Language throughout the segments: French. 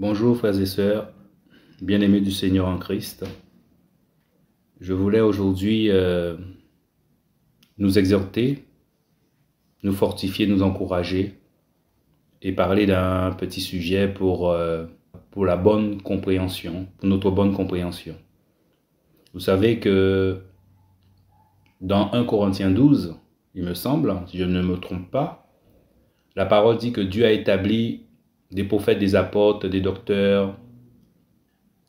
Bonjour frères et sœurs, bien-aimés du Seigneur en Christ. Je voulais aujourd'hui nous exhorter, nous fortifier, nous encourager et parler d'un petit sujet pour la bonne compréhension, pour notre bonne compréhension. Vous savez que dans 1 Corinthiens 12, il me semble, si je ne me trompe pas, la parole dit que Dieu a établi des prophètes, des apôtres, des docteurs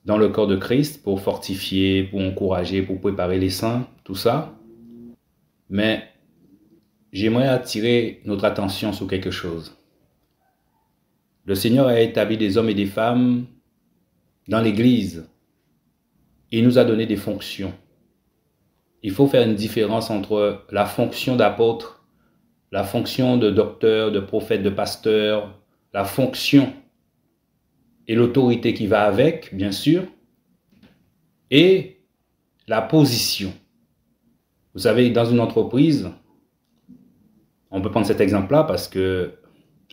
dans le corps de Christ pour fortifier, pour encourager, pour préparer les saints, tout ça. Mais j'aimerais attirer notre attention sur quelque chose. Le Seigneur a établi des hommes et des femmes dans l'Église. Il nous a donné des fonctions. Il faut faire une différence entre la fonction d'apôtre, la fonction de docteur, de prophète, de pasteur, la fonction et l'autorité qui va avec, bien sûr, et la position. Vous savez, dans une entreprise, on peut prendre cet exemple-là parce que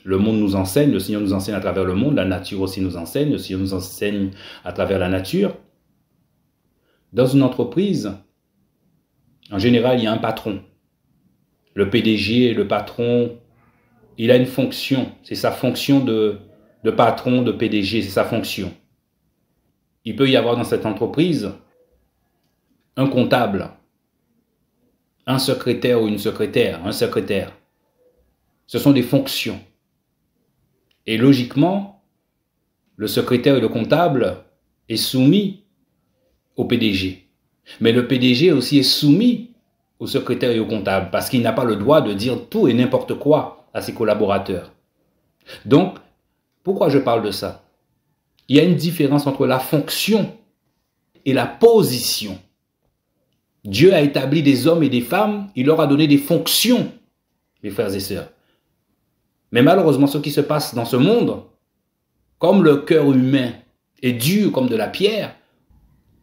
le monde nous enseigne, le Seigneur nous enseigne à travers le monde, la nature aussi nous enseigne, le Seigneur nous enseigne à travers la nature. Dans une entreprise, en général, il y a un patron. Le PDG, le patron, il a une fonction, c'est sa fonction de patron, de PDG, c'est sa fonction. Il peut y avoir dans cette entreprise un comptable, un secrétaire ou une secrétaire, un secrétaire. Ce sont des fonctions. Et logiquement, le secrétaire et le comptable est soumis au PDG. Mais le PDG aussi est soumis au secrétaire et au comptable parce qu'il n'a pas le droit de dire tout et n'importe quoi à ses collaborateurs. Donc, pourquoi je parle de ça? Il y a une différence entre la fonction et la position. Dieu a établi des hommes et des femmes, il leur a donné des fonctions, mes frères et sœurs. Mais malheureusement, ce qui se passe dans ce monde, comme le cœur humain est dur comme de la pierre,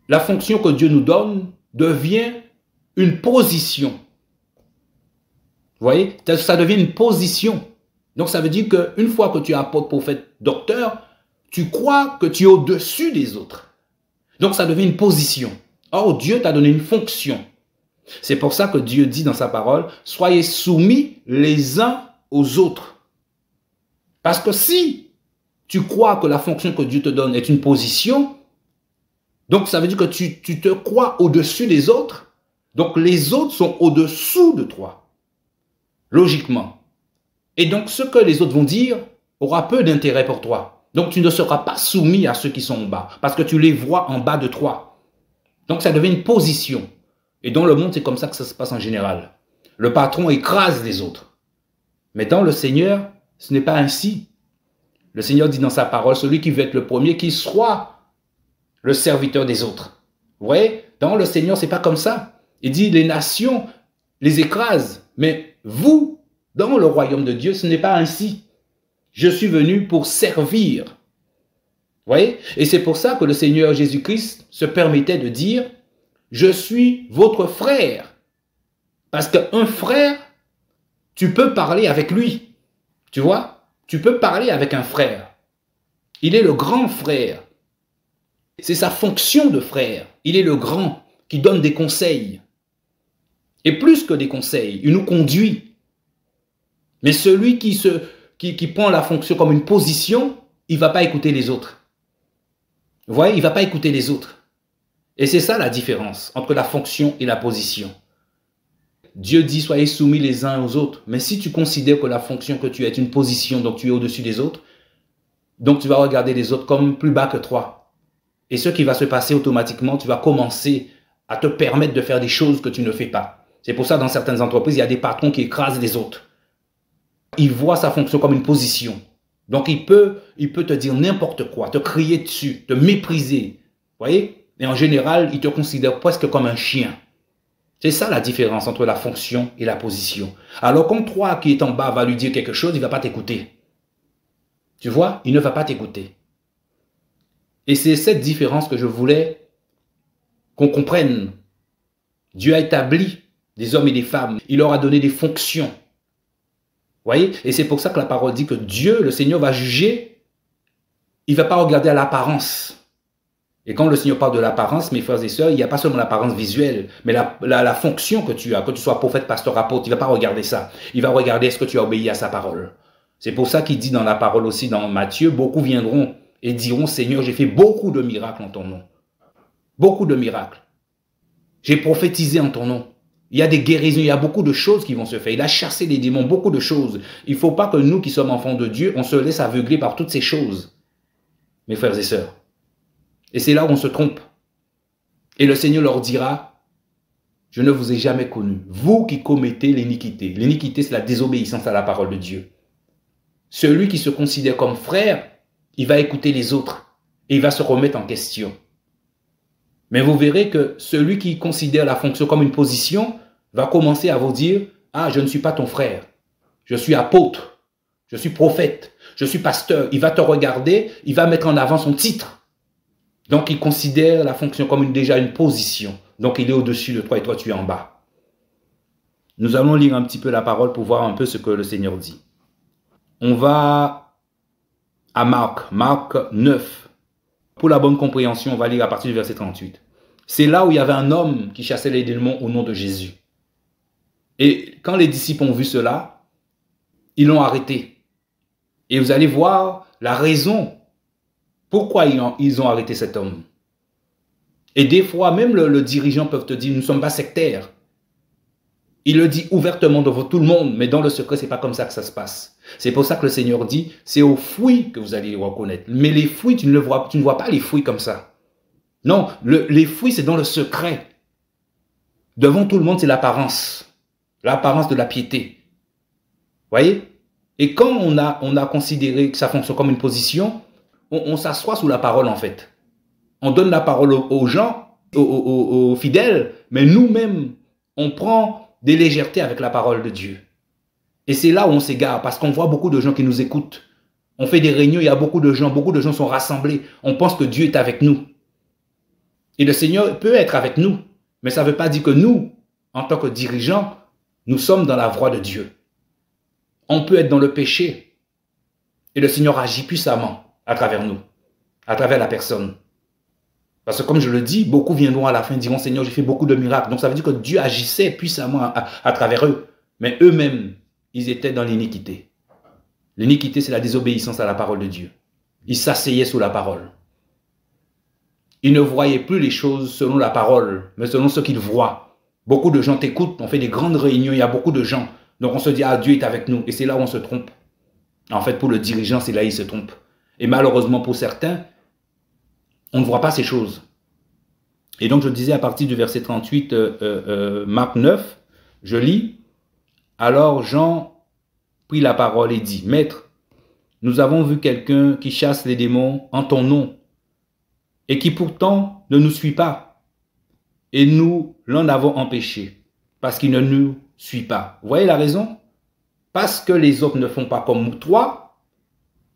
la fonction que Dieu nous donne devient une position. Vous voyez, ça devient une position. Donc ça veut dire qu'une fois que tu es apôtre, prophète, docteur, tu crois que tu es au-dessus des autres. Donc ça devient une position. Or Dieu t'a donné une fonction. C'est pour ça que Dieu dit dans sa parole, soyez soumis les uns aux autres. Parce que si tu crois que la fonction que Dieu te donne est une position, donc ça veut dire que tu te crois au-dessus des autres. Donc les autres sont au-dessous de toi. Logiquement. Et donc, ce que les autres vont dire aura peu d'intérêt pour toi. Donc, tu ne seras pas soumis à ceux qui sont en bas, parce que tu les vois en bas de toi. Donc, ça devient une position. Et dans le monde, c'est comme ça que ça se passe en général. Le patron écrase les autres. Mais dans le Seigneur, ce n'est pas ainsi. Le Seigneur dit dans sa parole, celui qui veut être le premier, qu'il soit le serviteur des autres. Vous voyez, dans le Seigneur, ce n'est pas comme ça. Il dit, les nations les écrasent, mais vous, dans le royaume de Dieu, ce n'est pas ainsi. Je suis venu pour servir. Vous voyez? Et c'est pour ça que le Seigneur Jésus-Christ se permettait de dire, je suis votre frère. Parce qu'un frère, tu peux parler avec lui. Tu vois? Tu peux parler avec un frère. Il est le grand frère. C'est sa fonction de frère. Il est le grand qui donne des conseils. Et plus que des conseils, il nous conduit. Mais celui qui prend la fonction comme une position, il ne va pas écouter les autres. Vous voyez, il ne va pas écouter les autres. Et c'est ça la différence entre la fonction et la position. Dieu dit, soyez soumis les uns aux autres. Mais si tu considères que la fonction que tu as est une position, donc tu es au-dessus des autres, donc tu vas regarder les autres comme plus bas que toi. Et ce qui va se passer automatiquement, tu vas commencer à te permettre de faire des choses que tu ne fais pas. C'est pour ça, dans certaines entreprises, il y a des patrons qui écrasent les autres. Il voit sa fonction comme une position. Donc, il peut te dire n'importe quoi, te crier dessus, te mépriser. Vous voyez? Et en général, il te considère presque comme un chien. C'est ça la différence entre la fonction et la position. Alors, quand toi qui est en bas va lui dire quelque chose, il ne va pas t'écouter. Tu vois? Il ne va pas t'écouter. Et c'est cette différence que je voulais qu'on comprenne. Dieu a établi des hommes et des femmes. Il leur a donné des fonctions. Voyez? Et c'est pour ça que la parole dit que Dieu, le Seigneur, va juger il ne va pas regarder à l'apparence. Et quand le Seigneur parle de l'apparence, mes frères et sœurs, il n'y a pas seulement l'apparence visuelle, mais la fonction que tu as, que tu sois prophète, pasteur, apôtre, il ne va pas regarder ça. Il va regarder est-ce que tu as obéi à sa parole. C'est pour ça qu'il dit dans la parole aussi, dans Matthieu, beaucoup viendront et diront, Seigneur, j'ai fait beaucoup de miracles en ton nom. Beaucoup de miracles. J'ai prophétisé en ton nom. Il y a des guérisons, il y a beaucoup de choses qui vont se faire. Il a chassé les démons, beaucoup de choses. Il ne faut pas que nous qui sommes enfants de Dieu, on se laisse aveugler par toutes ces choses. Mes frères et sœurs. Et c'est là où on se trompe. Et le Seigneur leur dira, je ne vous ai jamais connu. Vous qui commettez l'iniquité. L'iniquité, c'est la désobéissance à la parole de Dieu. Celui qui se considère comme frère, il va écouter les autres et il va se remettre en question. Mais vous verrez que celui qui considère la fonction comme une position va commencer à vous dire, ah, je ne suis pas ton frère. Je suis apôtre. Je suis prophète. Je suis pasteur. Il va te regarder, il va mettre en avant son titre. Donc, il considère la fonction comme déjà une position. Donc, il est au-dessus de toi et toi, tu es en bas. Nous allons lire un petit peu la parole pour voir un peu ce que le Seigneur dit. On va à Marc 9. Pour la bonne compréhension, on va lire à partir du verset 38. C'est là où il y avait un homme qui chassait les démons au nom de Jésus. Et quand les disciples ont vu cela, ils l'ont arrêté. Et vous allez voir la raison pourquoi ils ont arrêté cet homme. Et des fois, même le dirigeant peut te dire, nous ne sommes pas sectaires. Il le dit ouvertement devant tout le monde, mais dans le secret, ce n'est pas comme ça que ça se passe. C'est pour ça que le Seigneur dit, c'est aux fruits que vous allez les reconnaître. Mais les fruits, tu ne vois pas les fruits comme ça. Non, les fruits, c'est dans le secret. Devant tout le monde, c'est l'apparence. L'apparence de la piété. Voyez? Et quand on a considéré que ça fonctionne comme une position, on s'assoit sous la parole en fait. On donne la parole aux gens, aux fidèles, mais nous-mêmes, on prend des légèretés avec la parole de Dieu. Et c'est là où on s'égare, parce qu'on voit beaucoup de gens qui nous écoutent. On fait des réunions, il y a beaucoup de gens sont rassemblés. On pense que Dieu est avec nous. Et le Seigneur peut être avec nous, mais ça ne veut pas dire que nous, en tant que dirigeants, nous sommes dans la voie de Dieu. On peut être dans le péché, et le Seigneur agit puissamment à travers nous, à travers la personne. Parce que comme je le dis, beaucoup viendront à la fin et diront, Seigneur, j'ai fait beaucoup de miracles. Donc ça veut dire que Dieu agissait puissamment à travers eux. Mais eux-mêmes, ils étaient dans l'iniquité. L'iniquité, c'est la désobéissance à la parole de Dieu. Ils s'asseyaient sous la parole. Ils ne voyaient plus les choses selon la parole, mais selon ce qu'ils voient. Beaucoup de gens t'écoutent, on fait des grandes réunions, il y a beaucoup de gens. Donc on se dit, ah, Dieu est avec nous. Et c'est là où on se trompe. En fait, pour le dirigeant, c'est là où il se trompe. Et malheureusement pour certains, on ne voit pas ces choses. Et donc je disais à partir du verset 38, Marc 9, je lis, alors Jean prit la parole et dit, Maître, nous avons vu quelqu'un qui chasse les démons en ton nom et qui pourtant ne nous suit pas. Et nous l'en avons empêché parce qu'il ne nous suit pas. Vous voyez la raison? Parce que les autres ne font pas comme toi,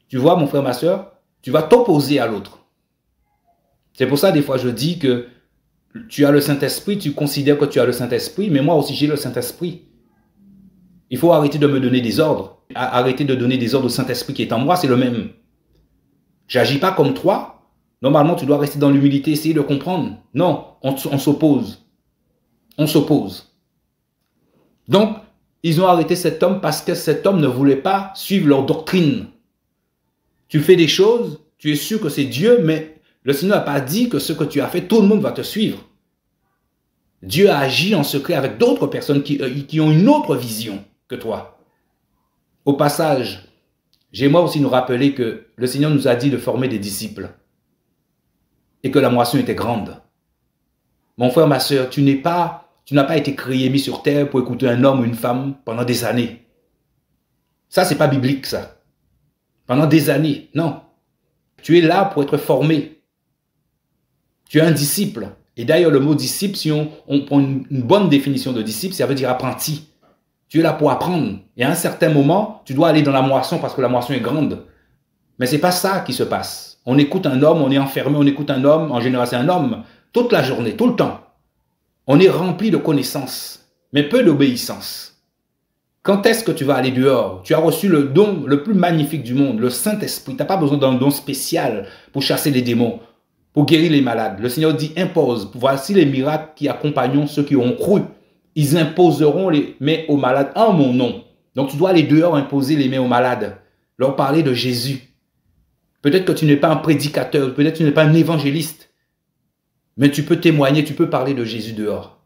tu vois mon frère, ma soeur, tu vas t'opposer à l'autre. C'est pour ça des fois je dis que tu as le Saint-Esprit, tu considères que tu as le Saint-Esprit, mais moi aussi j'ai le Saint-Esprit. Il faut arrêter de me donner des ordres. Arrêter de donner des ordres au Saint-Esprit qui est en moi, c'est le même. J'agis pas comme toi. Normalement, tu dois rester dans l'humilité, essayer de comprendre. Non, on s'oppose. On s'oppose. Donc, ils ont arrêté cet homme parce que cet homme ne voulait pas suivre leur doctrine. Tu fais des choses, tu es sûr que c'est Dieu, mais le Seigneur n'a pas dit que ce que tu as fait, tout le monde va te suivre. Dieu a agi en secret avec d'autres personnes qui ont une autre vision que toi. Au passage, j'aimerais aussi nous rappeler que le Seigneur nous a dit de former des disciples et que la moisson était grande. Mon frère, ma soeur, tu n'as pas été créé, mis sur terre pour écouter un homme ou une femme pendant des années. Ça, c'est pas biblique, ça. Pendant des années, non. Tu es là pour être formé. Tu es un disciple. Et d'ailleurs, le mot disciple, si on prend une bonne définition de disciple, ça veut dire apprenti. Tu es là pour apprendre. Et à un certain moment, tu dois aller dans la moisson parce que la moisson est grande. Mais ce n'est pas ça qui se passe. On écoute un homme, on est enfermé, on écoute un homme. En général, c'est un homme. Toute la journée, tout le temps. On est rempli de connaissances, mais peu d'obéissance. Quand est-ce que tu vas aller dehors? Tu as reçu le don le plus magnifique du monde, le Saint-Esprit. Tu n'as pas besoin d'un don spécial pour chasser les démons, pour guérir les malades. Le Seigneur dit impose. Voici les miracles qui accompagneront ceux qui ont cru. Ils imposeront les mains aux malades en mon nom. Donc tu dois aller dehors imposer les mains aux malades. Leur parler de Jésus. Peut-être que tu n'es pas un prédicateur, peut-être que tu n'es pas un évangéliste. Mais tu peux témoigner, tu peux parler de Jésus dehors.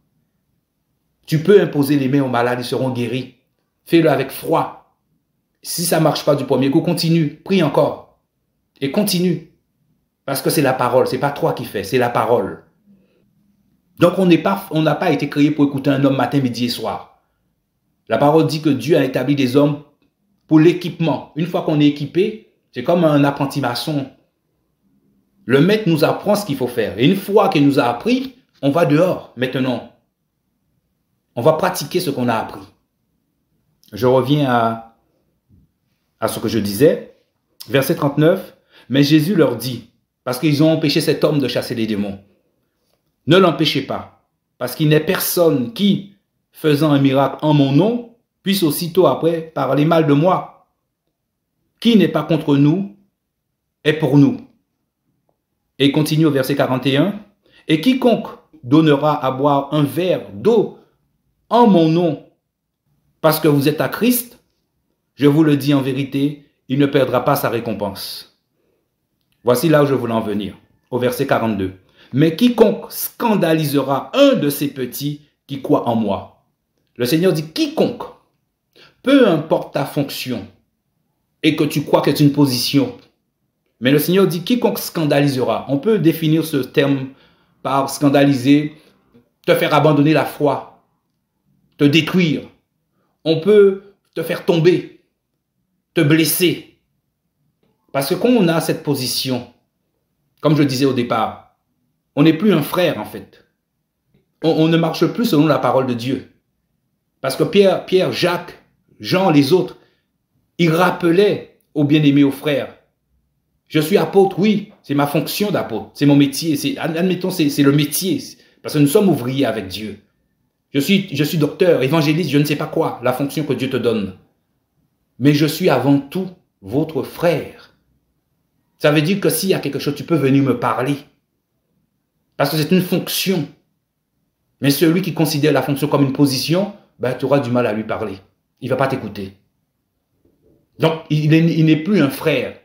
Tu peux imposer les mains aux malades, ils seront guéris. Fais-le avec foi. Si ça ne marche pas du premier coup, continue. Prie encore. Et continue. Parce que c'est la parole. Ce n'est pas toi qui fais, c'est la parole. Donc on n'a pas été créé pour écouter un homme matin, midi et soir. La parole dit que Dieu a établi des hommes pour l'équipement. Une fois qu'on est équipé, c'est comme un apprenti maçon. Le maître nous apprend ce qu'il faut faire. Et une fois qu'il nous a appris, on va dehors maintenant. On va pratiquer ce qu'on a appris. Je reviens à ce que je disais. Verset 39. Mais Jésus leur dit, parce qu'ils ont empêché cet homme de chasser les démons, ne l'empêchez pas, parce qu'il n'est personne qui, faisant un miracle en mon nom, puisse aussitôt après parler mal de moi. Qui n'est pas contre nous est pour nous. Et il continue au verset 41. Et quiconque donnera à boire un verre d'eau en mon nom, parce que vous êtes à Christ, je vous le dis en vérité, il ne perdra pas sa récompense. Voici là où je voulais en venir, au verset 42. Mais quiconque scandalisera un de ces petits qui croient en moi. Le Seigneur dit quiconque, peu importe ta fonction, et que tu crois que c'est une position. Mais le Seigneur dit quiconque scandalisera. On peut définir ce terme par scandaliser, te faire abandonner la foi, te détruire. On peut te faire tomber, te blesser. Parce que quand on a cette position, comme je disais au départ, on n'est plus un frère en fait. On ne marche plus selon la parole de Dieu. Parce que Pierre, Jacques, Jean, les autres, ils rappelaient aux bien-aimés, aux frères, je suis apôtre, oui, c'est ma fonction d'apôtre, c'est mon métier, admettons, c'est le métier, parce que nous sommes ouvriers avec Dieu. Je suis docteur, évangéliste, je ne sais pas quoi, la fonction que Dieu te donne. Mais je suis avant tout votre frère. Ça veut dire que s'il y a quelque chose, tu peux venir me parler. Parce que c'est une fonction. Mais celui qui considère la fonction comme une position, ben, tu auras du mal à lui parler. Il ne va pas t'écouter. Donc, il n'est plus un frère.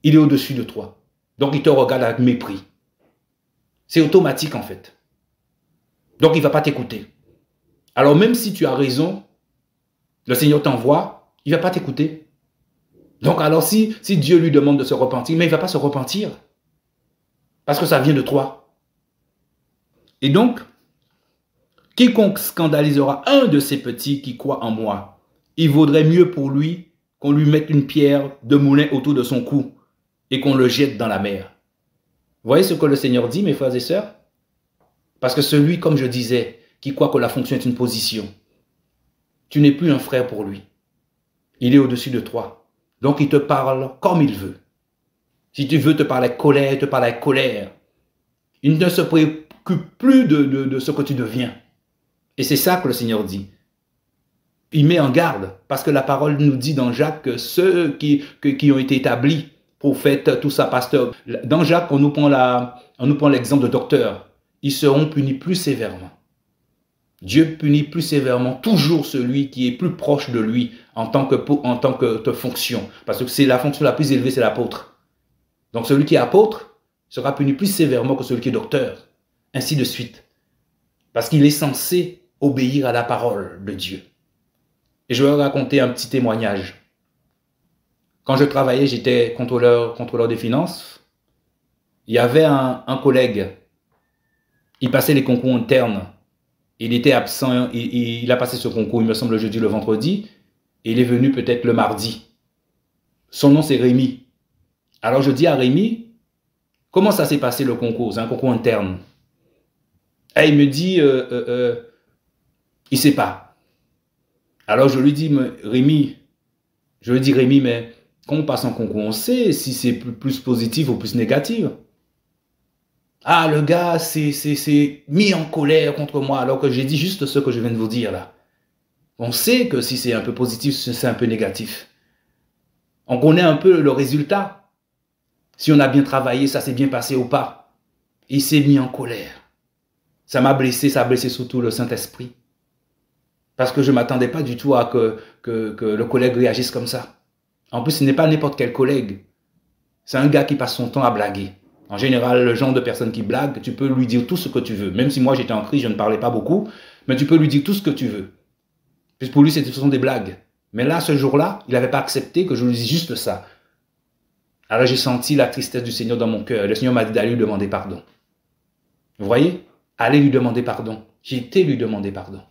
Il est au-dessus de toi. Donc, il te regarde avec mépris. C'est automatique, en fait. Donc, il ne va pas t'écouter. Alors, même si tu as raison, le Seigneur t'envoie, il ne va pas t'écouter. Donc, alors, si Dieu lui demande de se repentir, mais il ne va pas se repentir. Parce que ça vient de toi. Et donc, quiconque scandalisera un de ces petits qui croient en moi, il vaudrait mieux pour lui qu'on lui mette une pierre de moulin autour de son cou et qu'on le jette dans la mer. Vous voyez ce que le Seigneur dit, mes frères et sœurs? Parce que celui, comme je disais, qui croit que la fonction est une position, tu n'es plus un frère pour lui. Il est au-dessus de toi. Donc il te parle comme il veut. Si tu veux te parler avec colère, il te parle avec colère. Il ne se préoccupe plus de ce que tu deviens. Et c'est ça que le Seigneur dit. Il met en garde, parce que la parole nous dit dans Jacques que ceux qui ont été établis, prophètes, tout ça, pasteurs, dans Jacques, on nous prend l'exemple de docteurs. Ils seront punis plus sévèrement. Dieu punit plus sévèrement toujours celui qui est plus proche de lui en tant que fonction. Parce que c'est la fonction la plus élevée, c'est l'apôtre. Donc celui qui est apôtre sera puni plus sévèrement que celui qui est docteur. Ainsi de suite. Parce qu'il est censé obéir à la parole de Dieu. Et je vais raconter un petit témoignage. Quand je travaillais, j'étais contrôleur des finances. Il y avait un collègue. Il passait les concours internes. Il était absent. Il a passé ce concours, il me semble, le jeudi, le vendredi. Et il est venu peut-être le mardi. Son nom, c'est Rémi. Alors je dis à Rémi, comment ça s'est passé le concours? C'est un concours interne. Et il me dit, il ne sait pas. Alors je lui dis, Rémi, mais quand on passe un concours, on sait si c'est plus positif ou plus négatif. Ah, le gars c'est mis en colère contre moi, alors que j'ai dit juste ce que je viens de vous dire là. On sait que si c'est un peu positif, si c'est un peu négatif. On connaît un peu le résultat. Si on a bien travaillé, ça s'est bien passé ou pas. Il s'est mis en colère. Ça m'a blessé, ça a blessé surtout le Saint-Esprit. Parce que je ne m'attendais pas du tout à que le collègue réagisse comme ça. En plus, ce n'est pas n'importe quel collègue. C'est un gars qui passe son temps à blaguer. En général, le genre de personne qui blague, tu peux lui dire tout ce que tu veux. Même si moi j'étais en crise, je ne parlais pas beaucoup, mais tu peux lui dire tout ce que tu veux. Puis pour lui, ce sont des blagues. Mais là, ce jour-là, il n'avait pas accepté que je lui dise juste ça. Alors j'ai senti la tristesse du Seigneur dans mon cœur. Le Seigneur m'a dit d'aller lui demander pardon. Vous voyez? Allez lui demander pardon. J'ai été lui demander pardon.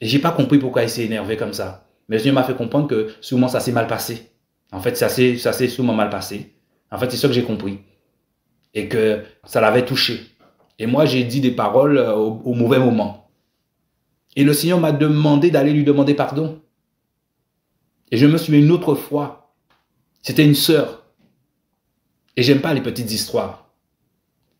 Et j'ai pas compris pourquoi il s'est énervé comme ça. Mais le Seigneur m'a fait comprendre que souvent ça s'est mal passé. En fait, ça s'est souvent mal passé. En fait, c'est ça que j'ai compris. Et que ça l'avait touché. Et moi, j'ai dit des paroles au mauvais moment. Et le Seigneur m'a demandé d'aller lui demander pardon. Et je me souviens une autre fois. C'était une sœur. Et j'aime pas les petites histoires.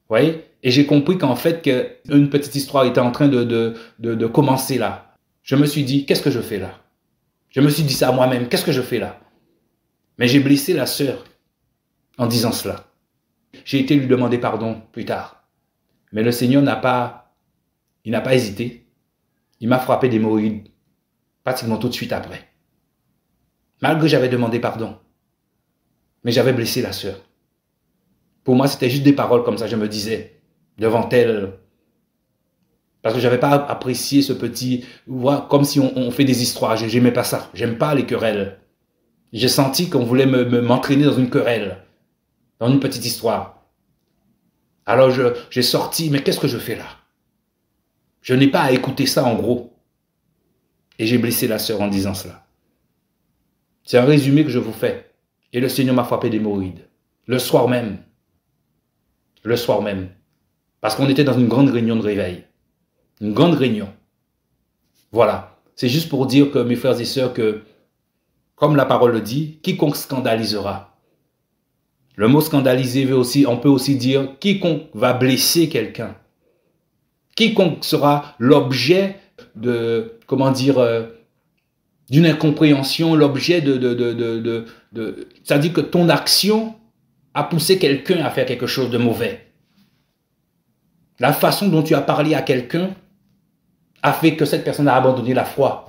Vous voyez? Et j'ai compris qu'en fait, qu'une petite histoire était en train de commencer là. Je me suis dit, qu'est-ce que je fais là? Je me suis dit ça à moi-même, qu'est-ce que je fais là? Mais j'ai blessé la sœur en disant cela. J'ai été lui demander pardon plus tard. Mais le Seigneur n'a pas hésité. Il m'a frappé d'hémorroïdes pratiquement tout de suite après. Malgré que j'avais demandé pardon. Mais j'avais blessé la sœur. Pour moi, c'était juste des paroles comme ça, je me disais, devant elle. Parce que je n'avais pas apprécié ce petit... Comme si on fait des histoires. Je n'aimais pas ça. J'aime pas les querelles. J'ai senti qu'on voulait m'entraîner dans une querelle. Dans une petite histoire. Alors j'ai sorti, mais qu'est-ce que je fais là? Je n'ai pas à écouter ça en gros. Et j'ai blessé la sœur en disant cela. C'est un résumé que je vous fais. Et le Seigneur m'a frappé d'hémorroïdes. Le soir même. Le soir même. Parce qu'on était dans une grande réunion de réveil. Une grande réunion. Voilà. C'est juste pour dire que mes frères et sœurs que, comme la parole le dit, quiconque scandalisera. Le mot scandaliser veut aussi, on peut aussi dire quiconque va blesser quelqu'un. Quiconque sera l'objet de, comment dire, d'une incompréhension, l'objet c'est-à-dire que ton action a poussé quelqu'un à faire quelque chose de mauvais. La façon dont tu as parlé à quelqu'un a fait que cette personne a abandonné la foi.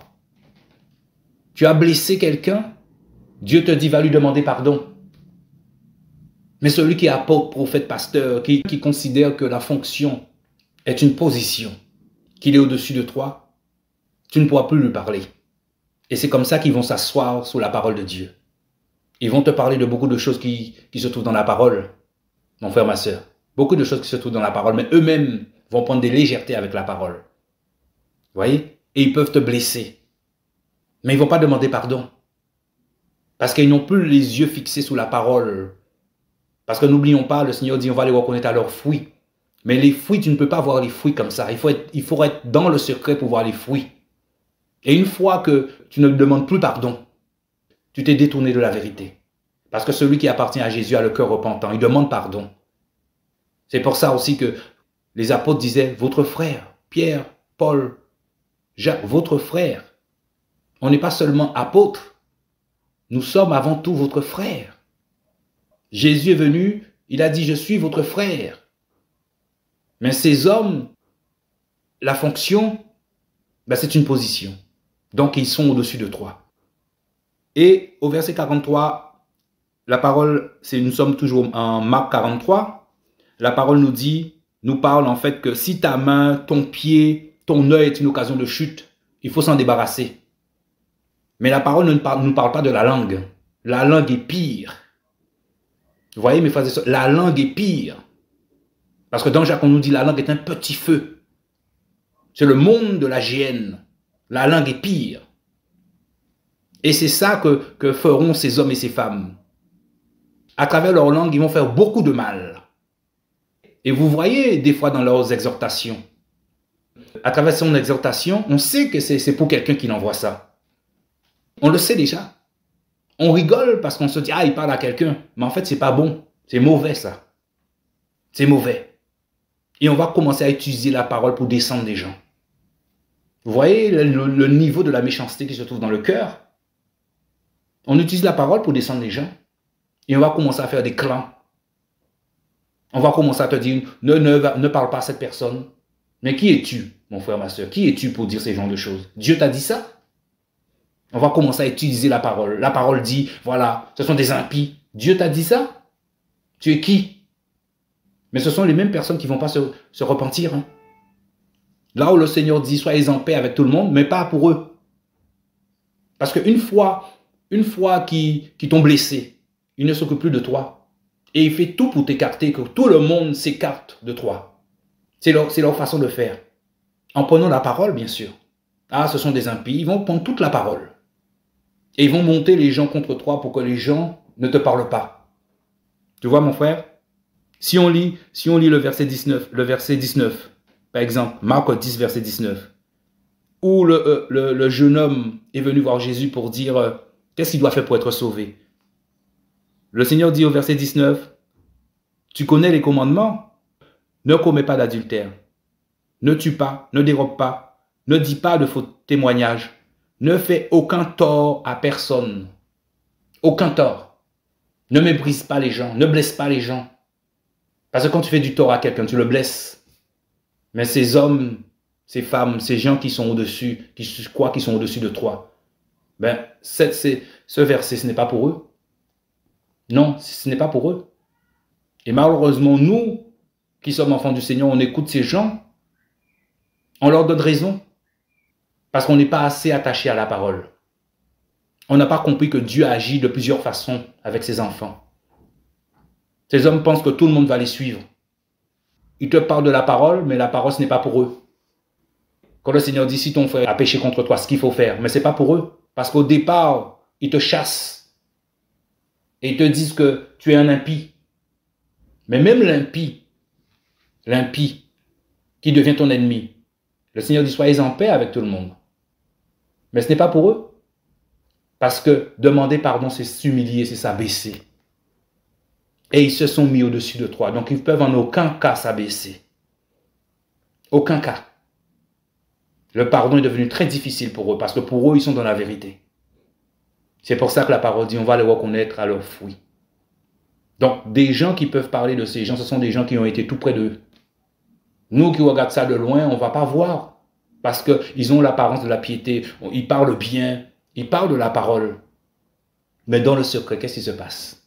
Tu as blessé quelqu'un, Dieu te dit va lui demander pardon. Mais celui qui est apôtre, prophète, pasteur, qui considère que la fonction est une position, qu'il est au-dessus de toi, tu ne pourras plus lui parler. Et c'est comme ça qu'ils vont s'asseoir sous la parole de Dieu. Ils vont te parler de beaucoup de choses qui se trouvent dans la parole, mon frère, ma sœur. Beaucoup de choses qui se trouvent dans la parole, mais eux-mêmes vont prendre des légèretés avec la parole. Vous voyez? Et ils peuvent te blesser. Mais ils ne vont pas demander pardon. Parce qu'ils n'ont plus les yeux fixés sur la parole. Parce que n'oublions pas, le Seigneur dit on va les reconnaître à leurs fruits. Mais les fruits, tu ne peux pas voir les fruits comme ça. Il faut être dans le secret pour voir les fruits. Et une fois que tu ne demandes plus pardon, tu t'es détourné de la vérité. Parce que celui qui appartient à Jésus a le cœur repentant. Il demande pardon. C'est pour ça aussi que les apôtres disaient, votre frère, Pierre, Paul, Jacques, votre frère. On n'est pas seulement apôtres. Nous sommes avant tout votre frère. Jésus est venu, il a dit, je suis votre frère. Mais ces hommes, la fonction, c'est une position. Donc ils sont au-dessus de toi. Et au verset 43, la parole, nous sommes toujours en Marc 43, la parole nous parle en fait que si ta main, ton pied, ton œil est une occasion de chute, il faut s'en débarrasser. Mais la parole ne nous parle pas de la langue. La langue est pire. Vous voyez mes frères et sœurs, la langue est pire. Parce que dans Jacques, on nous dit la langue est un petit feu. C'est le monde de la géhenne. La langue est pire. Et c'est ça que feront ces hommes et ces femmes. À travers leur langue, ils vont faire beaucoup de mal. Et vous voyez des fois dans leurs exhortations. À travers son exhortation, on sait que c'est pour quelqu'un qui l'envoie ça. On le sait déjà. On rigole parce qu'on se dit, ah, il parle à quelqu'un. Mais en fait, c'est pas bon. C'est mauvais, ça. C'est mauvais. Et on va commencer à utiliser la parole pour descendre des gens. Vous voyez le niveau de la méchanceté qui se trouve dans le cœur? On utilise la parole pour descendre les gens. Et on va commencer à faire des clans. On va commencer à te dire, ne parle pas à cette personne. Mais qui es-tu, mon frère, ma soeur? Qui es-tu pour dire ces genres de choses? Dieu t'a dit ça? On va commencer à utiliser la parole. La parole dit, voilà, ce sont des impies. Dieu t'a dit ça? Tu es qui? Mais ce sont les mêmes personnes qui ne vont pas se repentir. Hein. Là où le Seigneur dit, soyez en paix avec tout le monde, mais pas pour eux. Parce qu'une fois qu'ils t'ont blessé, il ne s'occupe plus de toi. Et il fait tout pour t'écarter, que tout le monde s'écarte de toi. C'est leur façon de faire. En prenant la parole, bien sûr. Ah, ce sont des impies. Ils vont prendre toute la parole. Et ils vont monter les gens contre toi pour que les gens ne te parlent pas. Tu vois, mon frère? Si on lit le verset 19, par exemple, Marc 10, verset 19, où le jeune homme est venu voir Jésus pour dire qu'est-ce qu'il doit faire pour être sauvé. Le Seigneur dit au verset 19, tu connais les commandements? Ne commets pas d'adultère, ne tue pas, ne dérobe pas, ne dis pas de faux témoignages, ne fais aucun tort à personne. Aucun tort. Ne méprise pas les gens, ne blesse pas les gens. Parce que quand tu fais du tort à quelqu'un, tu le blesses. Mais ces hommes, ces femmes, ces gens qui sont au-dessus, qui croient qu'ils sont au-dessus de toi, ben, ce verset, ce n'est pas pour eux. Non, ce n'est pas pour eux. Et malheureusement, nous, qui sommes enfants du Seigneur, on écoute ces gens, on leur donne raison. Parce qu'on n'est pas assez attaché à la parole. On n'a pas compris que Dieu agit de plusieurs façons avec ses enfants. Ces hommes pensent que tout le monde va les suivre. Ils te parlent de la parole, mais la parole, ce n'est pas pour eux. Quand le Seigneur dit, si ton frère a péché contre toi, ce qu'il faut faire, mais ce n'est pas pour eux. Parce qu'au départ, ils te chassent. Et ils te disent que tu es un impie. Mais même l'impie qui devient ton ennemi, le Seigneur dit, soyez en paix avec tout le monde. Mais ce n'est pas pour eux. Parce que demander pardon, c'est s'humilier, c'est s'abaisser. Et ils se sont mis au-dessus de toi. Donc ils peuvent en aucun cas s'abaisser. Aucun cas. Le pardon est devenu très difficile pour eux. Parce que pour eux, ils sont dans la vérité. C'est pour ça que la parole dit, on va les reconnaître à leurs fruits. Donc des gens qui peuvent parler de ces gens, ce sont des gens qui ont été tout près d'eux. Nous qui regardons ça de loin, on ne va pas voir. Parce qu'ils ont l'apparence de la piété. Ils parlent bien. Ils parlent de la parole. Mais dans le secret, qu'est-ce qui se passe?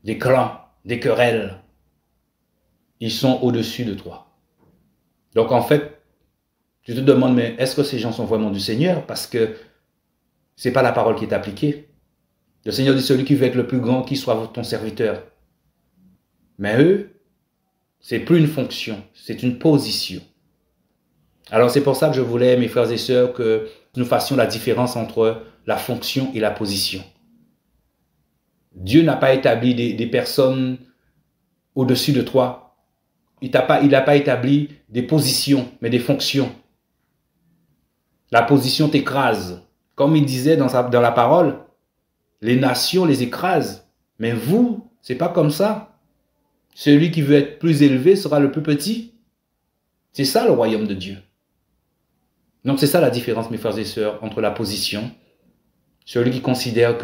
Des clans, des querelles. Ils sont au-dessus de toi. Donc en fait, tu te demandes, mais est-ce que ces gens sont vraiment du Seigneur? Parce que ce n'est pas la parole qui est appliquée. Le Seigneur dit, celui qui veut être le plus grand, qui soit ton serviteur. Mais eux, c'est plus une fonction, c'est une position. Alors c'est pour ça que je voulais, mes frères et sœurs, que nous fassions la différence entre la fonction et la position. Dieu n'a pas établi des personnes au-dessus de toi. Il n'a pas établi des positions, mais des fonctions. La position t'écrase. Comme il disait dans la parole, les nations les écrasent. Mais vous, c'est pas comme ça. Celui qui veut être plus élevé sera le plus petit. C'est ça le royaume de Dieu. Donc c'est ça la différence, mes frères et sœurs, entre la position, celui qui considère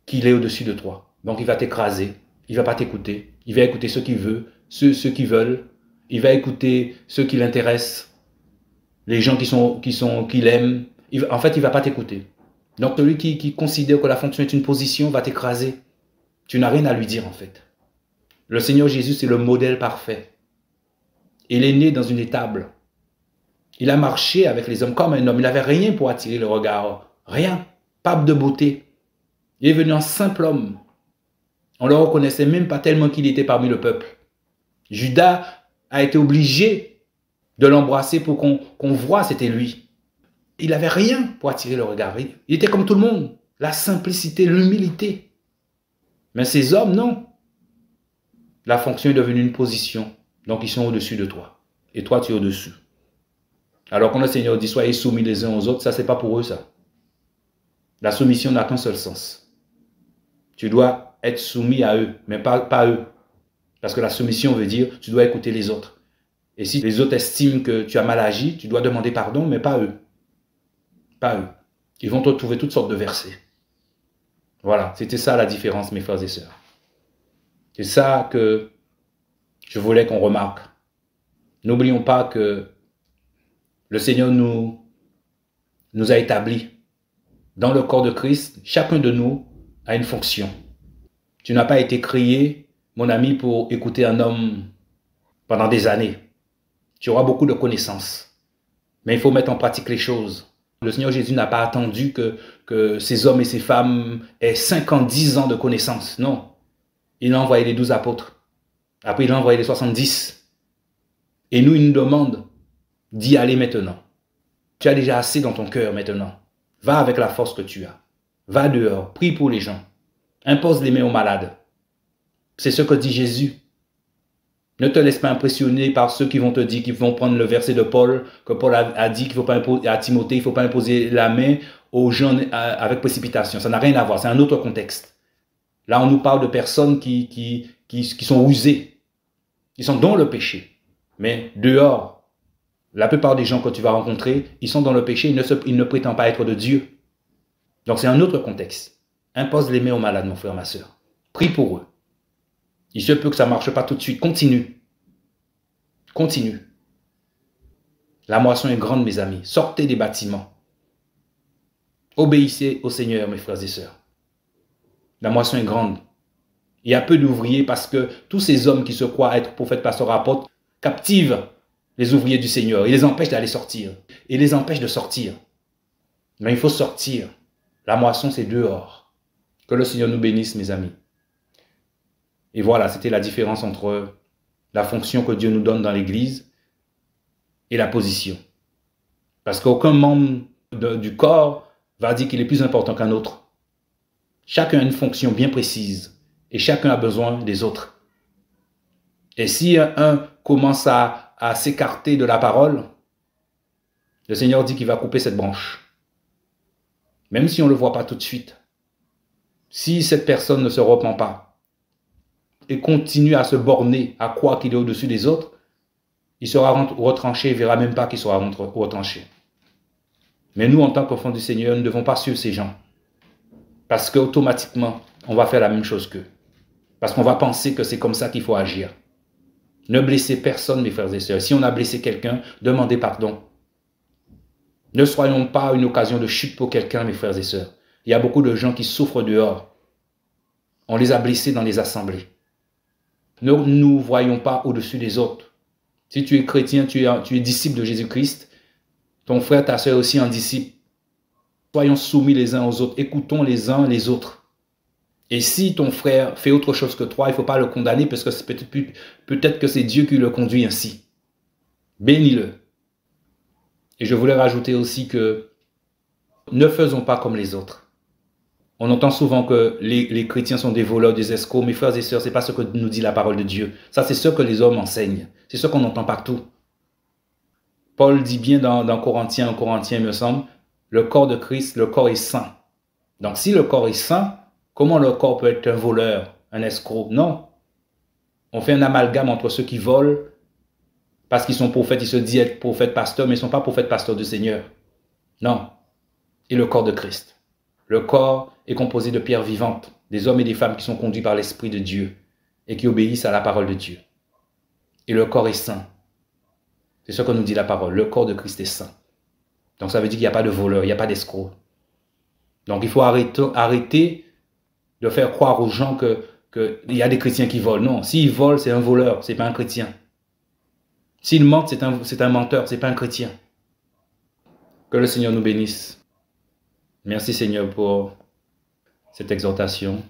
qu'il est au-dessus de toi. Donc il va t'écraser, il ne va pas t'écouter, il va écouter ceux qui veulent, ceux qui veulent, il va écouter ceux qui l'intéressent, les gens qui l'aiment. En fait, il ne va pas t'écouter. Donc celui qui considère que la fonction est une position va t'écraser. Tu n'as rien à lui dire en fait. Le Seigneur Jésus, c'est le modèle parfait. Il est né dans une étable. Il a marché avec les hommes comme un homme. Il n'avait rien pour attirer le regard. Rien. Pape de beauté. Il est venu en simple homme. On ne le reconnaissait même pas tellement qu'il était parmi le peuple. Judas a été obligé de l'embrasser pour qu'on voit c'était lui. Il n'avait rien pour attirer le regard. Il était comme tout le monde. La simplicité, l'humilité. Mais ces hommes, non. La fonction est devenue une position. Donc ils sont au-dessus de toi. Et toi, tu es au-dessus. Alors quand le Seigneur dit soyez soumis les uns aux autres, ça c'est pas pour eux ça. La soumission n'a qu'un seul sens. Tu dois être soumis à eux, mais pas eux. Parce que la soumission veut dire tu dois écouter les autres. Et si les autres estiment que tu as mal agi, tu dois demander pardon, mais pas eux. Pas eux. Ils vont te trouver toutes sortes de versets. Voilà, c'était ça la différence, mes frères et sœurs. C'est ça que je voulais qu'on remarque. N'oublions pas que le Seigneur nous a établis dans le corps de Christ. Chacun de nous a une fonction. Tu n'as pas été créé, mon ami, pour écouter un homme pendant des années. Tu auras beaucoup de connaissances. Mais il faut mettre en pratique les choses. Le Seigneur Jésus n'a pas attendu que ces hommes et ces femmes aient 5 ans, 10 ans de connaissances. Non. Il a envoyé les 12 apôtres. Après, il a envoyé les 70. Et nous, il nous demande d'y aller maintenant. Tu as déjà assez dans ton cœur maintenant. Va avec la force que tu as. Va dehors, prie pour les gens. Impose les mains aux malades. C'est ce que dit Jésus. Ne te laisse pas impressionner par ceux qui vont te dire qu'ils vont prendre le verset de Paul, que Paul a dit qu'il faut pas imposer à Timothée, il ne faut pas imposer la main aux gens avec précipitation. Ça n'a rien à voir, c'est un autre contexte. Là, on nous parle de personnes qui sont usées, qui sont dans le péché. Mais dehors, la plupart des gens que tu vas rencontrer, ils sont dans le péché, ils ne prétendent pas être de Dieu. Donc c'est un autre contexte. Impose les mains aux malades, mon frère, ma soeur. Prie pour eux. Il se peut que ça ne marche pas tout de suite. Continue. Continue. La moisson est grande, mes amis. Sortez des bâtiments. Obéissez au Seigneur, mes frères et sœurs. La moisson est grande. Il y a peu d'ouvriers parce que tous ces hommes qui se croient être prophètes, pasteurs, apôtres, captivent les ouvriers du Seigneur. Ils les empêchent d'aller sortir. Ils les empêchent de sortir. Mais il faut sortir. La moisson, c'est dehors. Que le Seigneur nous bénisse, mes amis. Et voilà, c'était la différence entre la fonction que Dieu nous donne dans l'Église et la position. Parce qu'aucun membre du corps va dire qu'il est plus important qu'un autre. Chacun a une fonction bien précise et chacun a besoin des autres. Et si un commence à s'écarter de la parole, le Seigneur dit qu'il va couper cette branche. Même si on ne le voit pas tout de suite. Si cette personne ne se repent pas, et continue à se borner, à croire qu'il est au-dessus des autres, il sera retranché, il ne verra même pas qu'il sera retranché. Mais nous, en tant qu'enfants du Seigneur, nous ne devons pas suivre ces gens. Parce qu'automatiquement, on va faire la même chose qu'eux. Parce qu'on va penser que c'est comme ça qu'il faut agir. Ne blessez personne, mes frères et sœurs. Si on a blessé quelqu'un, demandez pardon. Ne soyons pas une occasion de chute pour quelqu'un, mes frères et sœurs. Il y a beaucoup de gens qui souffrent dehors. On les a blessés dans les assemblées. Ne nous voyons pas au-dessus des autres. Si tu es chrétien, tu es disciple de Jésus-Christ, ton frère, ta soeur aussi un disciple. Soyons soumis les uns aux autres, écoutons les uns les autres. Et si ton frère fait autre chose que toi, il ne faut pas le condamner parce que peut-être que c'est Dieu qui le conduit ainsi. Bénis-le. Et je voulais rajouter aussi que ne faisons pas comme les autres. On entend souvent que les chrétiens sont des voleurs, des escrocs. Mes frères et sœurs, ce n'est pas ce que nous dit la parole de Dieu. Ça, c'est ce que les hommes enseignent. C'est ce qu'on entend partout. Paul dit bien dans Corinthiens, il me semble, le corps de Christ, le corps est saint. Donc, si le corps est saint, comment le corps peut être un voleur, un escroc? Non. On fait un amalgame entre ceux qui volent parce qu'ils sont prophètes, ils se disent être prophètes, pasteurs, mais ils ne sont pas prophètes, pasteurs du Seigneur. Non. Et le corps de Christ. Le corps est composé de pierres vivantes, des hommes et des femmes qui sont conduits par l'Esprit de Dieu et qui obéissent à la parole de Dieu. Et le corps est saint. C'est ce que nous dit la parole. Le corps de Christ est saint. Donc ça veut dire qu'il n'y a pas de voleur, il n'y a pas d'escroc. Donc il faut arrêter de faire croire aux gens qu'il y a des chrétiens qui volent. Non, s'ils volent, c'est un voleur, ce n'est pas un chrétien. S'ils mentent, c'est un menteur, ce n'est pas un chrétien. Que le Seigneur nous bénisse. Merci Seigneur pour cette exhortation.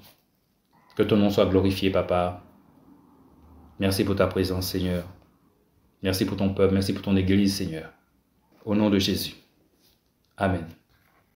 Que ton nom soit glorifié, Papa. Merci pour ta présence, Seigneur. Merci pour ton peuple, merci pour ton Église, Seigneur. Au nom de Jésus. Amen.